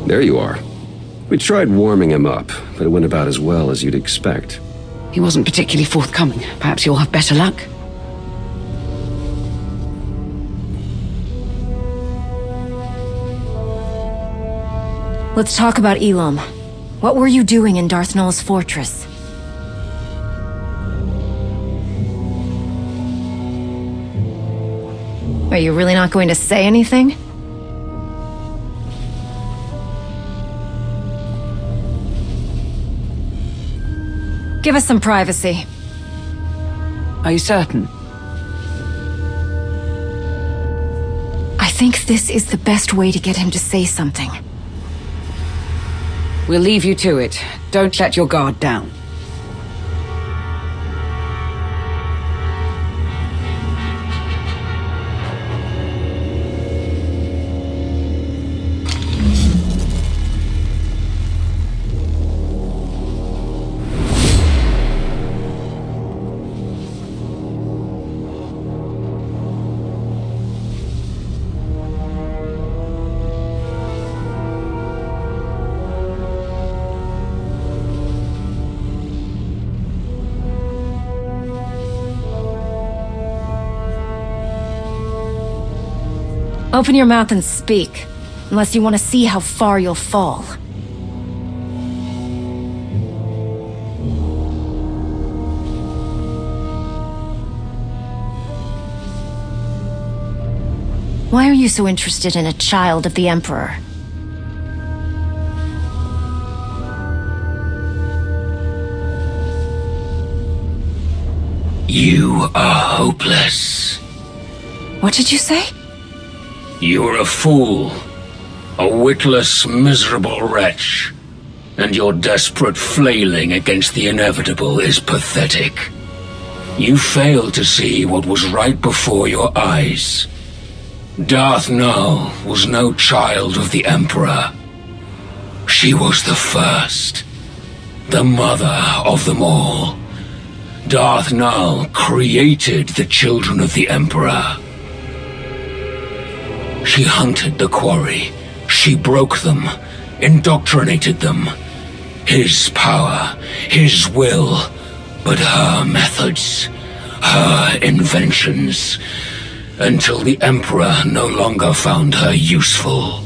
There you are. We tried warming him up, but it went about as well as you'd expect. He wasn't particularly forthcoming. Perhaps you'll have better luck. Let's talk about Elam. What were you doing in Darth Nul's fortress? Are you really not going to say anything? Give us some privacy. Are you certain? I think this is the best way to get him to say something. We'll leave you to it. Don't let your guard down. Open your mouth and speak, unless you want to see how far you'll fall. Why are you so interested in a child of the Emperor? You are hopeless. What did you say? You're a fool, a witless, miserable wretch, and your desperate flailing against the inevitable is pathetic. You failed to see what was right before your eyes. Darth Nul was no child of the Emperor. She was the first, the mother of them all. Darth Nul created the children of the Emperor. She hunted the quarry. She broke them, indoctrinated them. His power, his will, but her methods, her inventions, until the Emperor no longer found her useful.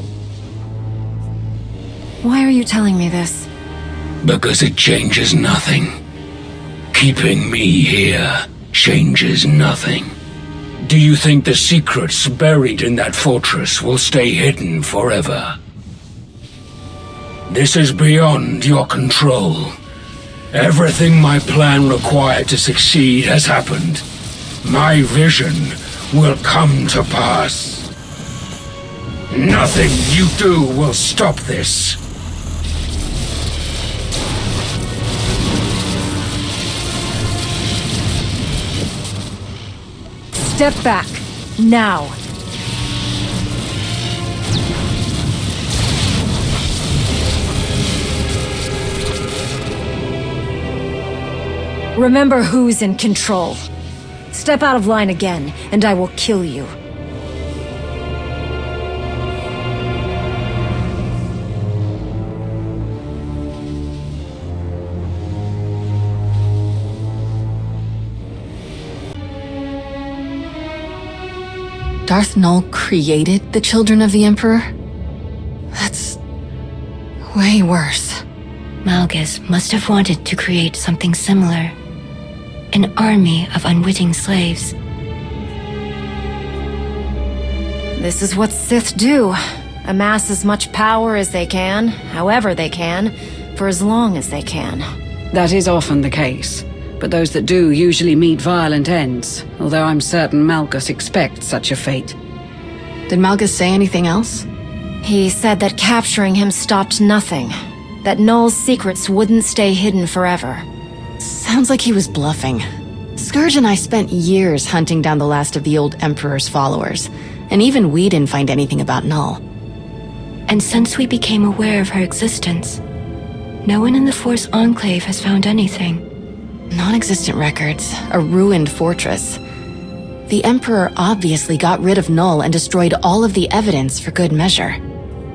Why are you telling me this? Because it changes nothing. Keeping me here changes nothing. Do you think the secrets buried in that fortress will stay hidden forever? This is beyond your control. Everything my plan required to succeed has happened. My vision will come to pass. Nothing you do will stop this. Step back, now. Remember who's in control. Step out of line again, and I will kill you. Darth Nul created the children of the Emperor? That's way worse. Malgus must have wanted to create something similar. An army of unwitting slaves. This is what Sith do. Amass as much power as they can, however they can, for as long as they can. That is often the case, but those that do usually meet violent ends, although I'm certain Malgus expects such a fate. Did Malgus say anything else? He said that capturing him stopped nothing. That Nul's secrets wouldn't stay hidden forever. Sounds like he was bluffing. Scourge and I spent years hunting down the last of the old Emperor's followers, and even we didn't find anything about Nul. And since we became aware of her existence, no one in the Force Enclave has found anything. Non-existent records, a ruined fortress. The Emperor obviously got rid of Nul and destroyed all of the evidence for good measure.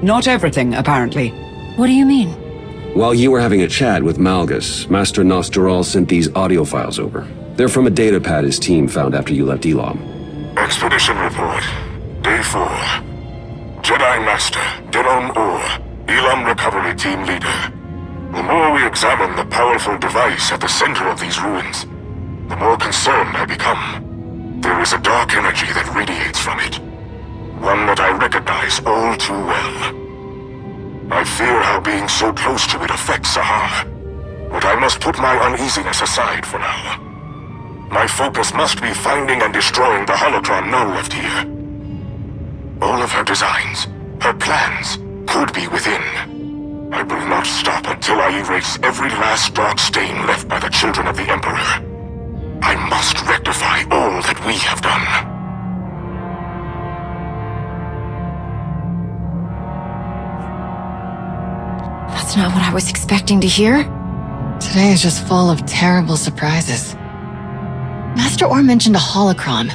Not everything, apparently. What do you mean? While you were having a chat with Malgus, Master Nosteral sent these audio files over. They're from a datapad his team found after you left Elam. Expedition report. Day 4. Jedi Master, Diron Or, Elam Recovery Team Leader. The more we examine the powerful device at the center of these ruins, the more concerned I become. There is a dark energy that radiates from it. One that I recognize all too well. I fear how being so close to it affects Sahar. But I must put my uneasiness aside for now. My focus must be finding and destroying the holocron Null left here. All of her designs, her plans, could be within. I will not stop until I erase every last dark stain left by the children of the Emperor. I must rectify all that we have done. That's not what I was expecting to hear. Today is just full of terrible surprises. Master Orr mentioned a holocron.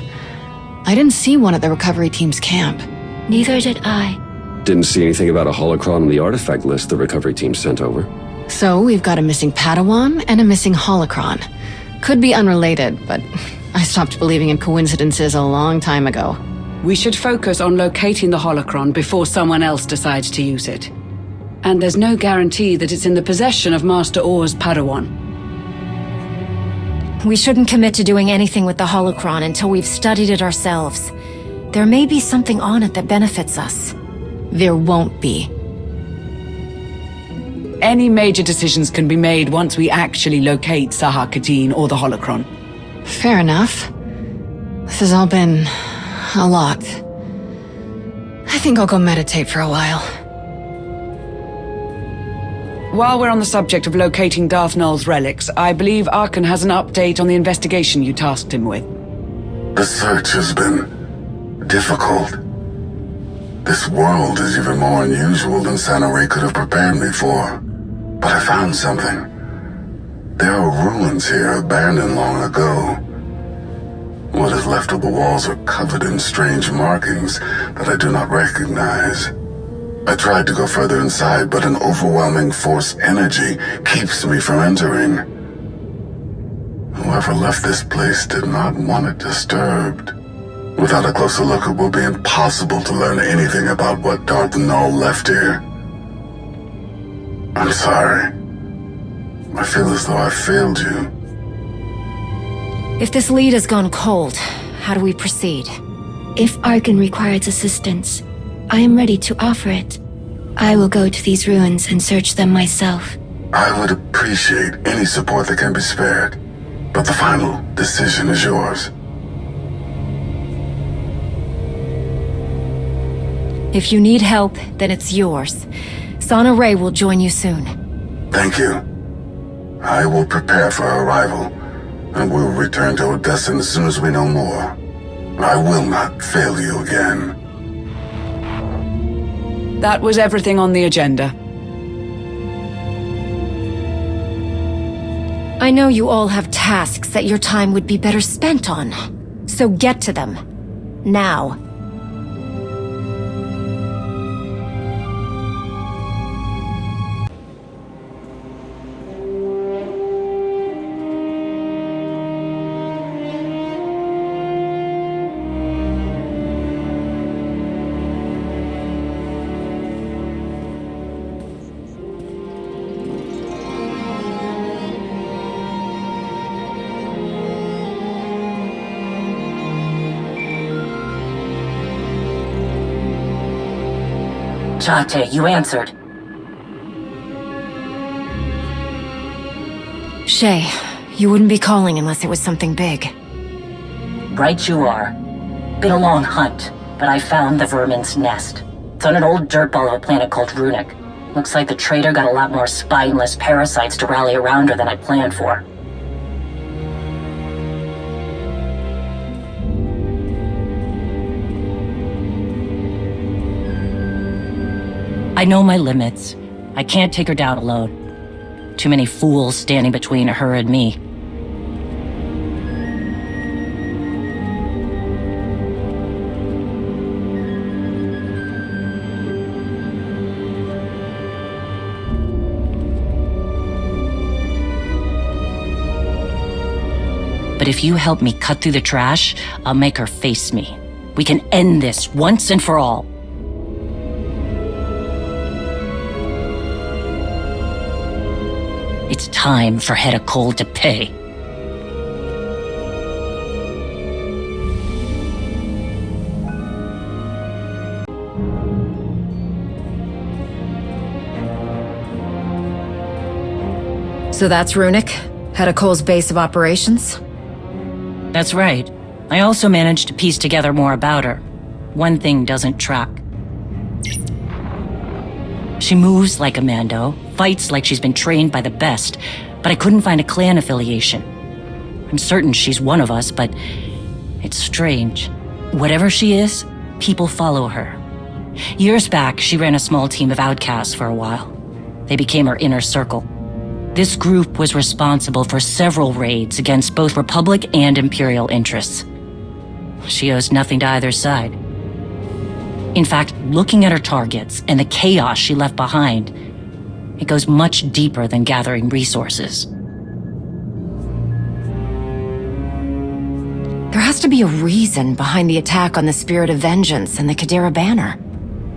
I didn't see one at the recovery team's camp. Neither did I. Didn't see anything about a holocron on the artifact list the recovery team sent over. So we've got a missing Padawan and a missing holocron. Could be unrelated, but I stopped believing in coincidences a long time ago. We should focus on locating the holocron before someone else decides to use it. And there's no guarantee that it's in the possession of Master Orr's Padawan. We shouldn't commit to doing anything with the holocron until we've studied it ourselves. There may be something on it that benefits us. There won't be. Any major decisions can be made once we actually locate Sahar Katin or the holocron. Fair enough. This has all been a lot. I think I'll go meditate for a while. While we're on the subject of locating Darth Nul's relics, I believe Arkan has an update on the investigation you tasked him with. The search has been difficult. This world is even more unusual than Santa Ray could have prepared me for. But I found something. There are ruins here abandoned long ago. What is left of the walls are covered in strange markings that I do not recognize. I tried to go further inside, but an overwhelming force energy keeps me from entering. Whoever left this place did not want it disturbed. Without a closer look, it will be impossible to learn anything about what Darth Null left here. I'm sorry. I feel as though I failed you. If this lead has gone cold, how do we proceed? If Arkan requires assistance, I am ready to offer it. I will go to these ruins and search them myself. I would appreciate any support that can be spared, but the final decision is yours. If you need help, then it's yours. Sana Ray will join you soon. Thank you. I will prepare for her arrival, and we will return to Odessa as soon as we know more. I will not fail you again. That was everything on the agenda. I know you all have tasks that your time would be better spent on. So get to them. Now. Jate, you answered. Shay, you wouldn't be calling unless it was something big. Right you are. Been a long hunt, but I found the vermin's nest. It's on an old dirtball of a planet called Ruhnuk. Looks like the traitor got a lot more spineless parasites to rally around her than I planned for. I know my limits. I can't take her down alone. Too many fools standing between her and me. But if you help me cut through the trash, I'll make her face me. We can end this once and for all. It's time for Hedda Cole to pay. So that's Ruhnuk? Hedda Cole's base of operations? That's right. I also managed to piece together more about her. One thing doesn't track. She moves like a Mando, fights like she's been trained by the best, but I couldn't find a clan affiliation. I'm certain she's one of us, but it's strange. Whatever she is, people follow her. Years back, she ran a small team of outcasts for a while. They became her inner circle. This group was responsible for several raids against both Republic and Imperial interests. She owes nothing to either side. In fact, looking at her targets and the chaos she left behind, it goes much deeper than gathering resources. There has to be a reason behind the attack on the Spirit of Vengeance and the Kadera banner.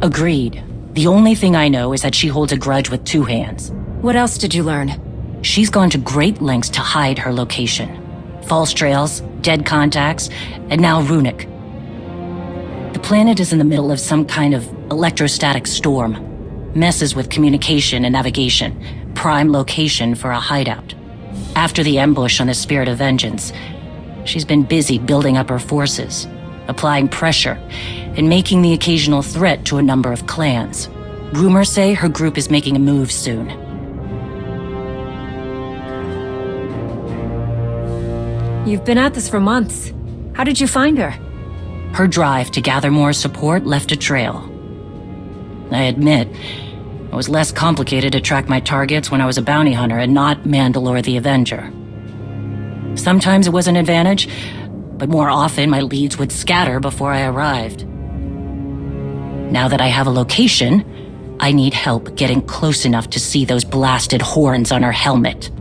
Agreed. The only thing I know is that she holds a grudge with two hands. What else did you learn? She's gone to great lengths to hide her location. False trails, dead contacts, and now Ruhnuk. The planet is in the middle of some kind of electrostatic storm. Messes with communication and navigation. Prime location for a hideout. After the ambush on the Spirit of Vengeance, she's been busy building up her forces, applying pressure, and making the occasional threat to a number of clans. Rumors say her group is making a move soon. You've been at this for months. How did you find her? Her drive to gather more support left a trail. I admit, it was less complicated to track my targets when I was a bounty hunter and not Mandalore the Avenger. Sometimes it was an advantage, but more often my leads would scatter before I arrived. Now that I have a location, I need help getting close enough to see those blasted horns on her helmet.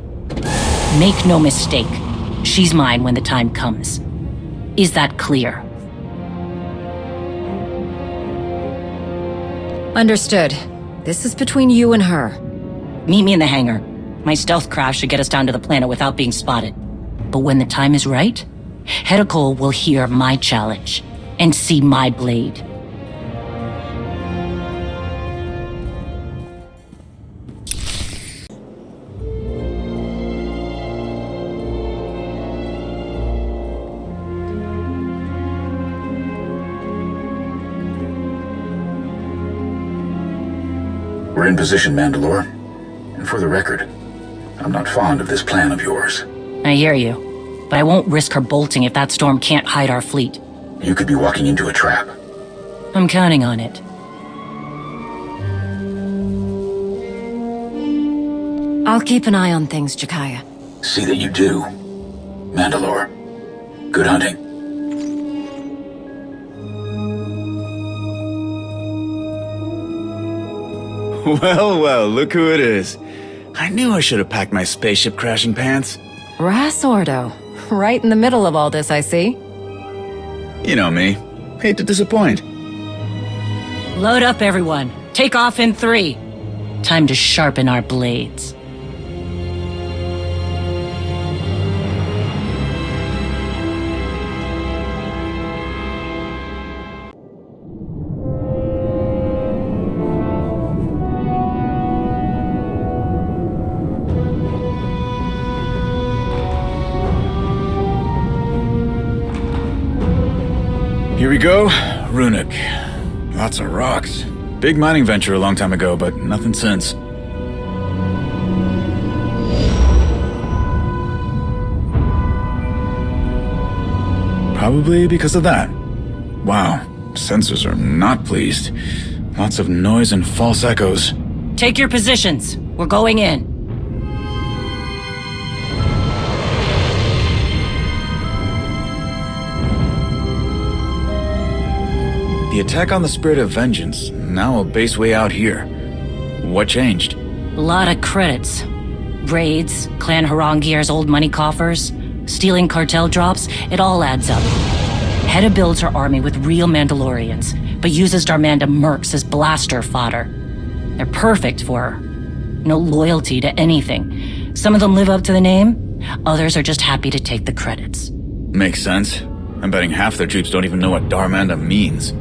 Make no mistake, she's mine when the time comes. Is that clear? Understood. This is between you and her. Meet me in the hangar. My stealth craft should get us down to the planet without being spotted. But when the time is right, Hedda Cole will hear my challenge and see my blade. We're in position, Mandalore. And for the record, I'm not fond of this plan of yours. I hear you, but I won't risk her bolting if that storm can't hide our fleet. You could be walking into a trap. I'm counting on it. I'll keep an eye on things, Jakaya. See that you do. Mandalore, good hunting. Well, well, look who it is. I knew I should have packed my spaceship crashing pants. Ras Ordo. Right in the middle of all this, I see. You know me. Hate to disappoint. Load up, everyone. Take off in 3. Time to sharpen our blades. Here we go. Ruhnuk. Lots of rocks. Big mining venture a long time ago, but nothing since. Probably because of that. Wow, sensors are not pleased. Lots of noise and false echoes. Take your positions. We're going in. The attack on the Spirit of Vengeance, now a base way out here. What changed? A lot of credits. Raids, Clan Harangir's old money coffers, stealing cartel drops, it all adds up. Hedda builds her army with real Mandalorians, but uses Darmanda mercs as blaster fodder. They're perfect for her. No loyalty to anything. Some of them live up to the name, others are just happy to take the credits. Makes sense. I'm betting half their troops don't even know what Darmanda means.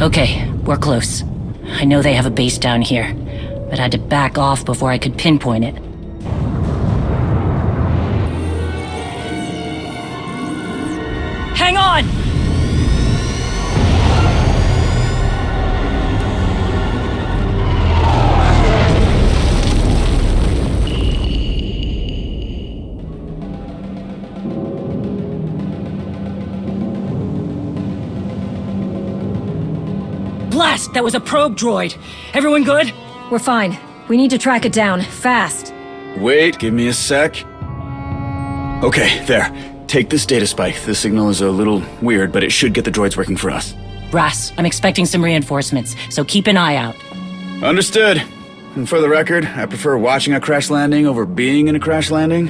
Okay, we're close. I know they have a base down here, but I had to back off before I could pinpoint it. Hang on! Blast! That was a probe droid! Everyone good? We're fine. We need to track it down, fast. Wait, give me a sec. Okay, there. Take this data spike. The signal is a little weird, but it should get the droids working for us. Brass, I'm expecting some reinforcements, so keep an eye out. Understood. And for the record, I prefer watching a crash landing over being in a crash landing.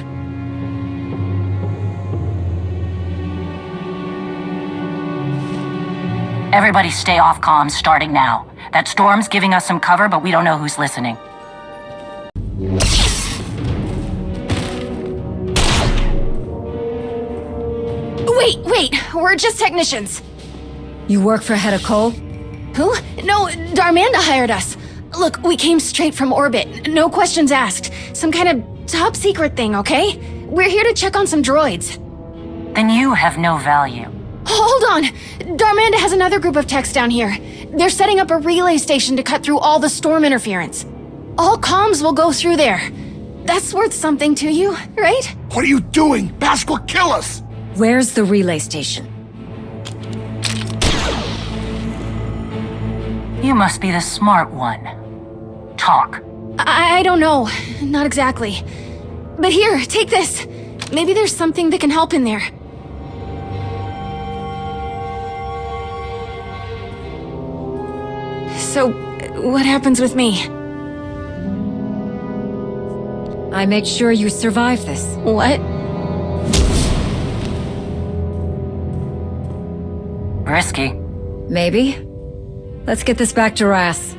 Everybody stay off comms starting now. That storm's giving us some cover, but we don't know who's listening. Wait, we're just technicians. You work for Hedda Cole? Who? No, Darmanda hired us. Look, we came straight from orbit. No questions asked. Some kind of top secret thing, okay? We're here to check on some droids. Then you have no value. Hold on! Darmanda has another group of techs down here. They're setting up a relay station to cut through all the storm interference. All comms will go through there. That's worth something to you, right? What are you doing? Bask will kill us! Where's the relay station? You must be the smart one. Talk. I don't know. Not exactly. But here, take this. Maybe there's something that can help in there. So, what happens with me? I make sure you survive this. What? Risky. Maybe. Let's get this back to Ras.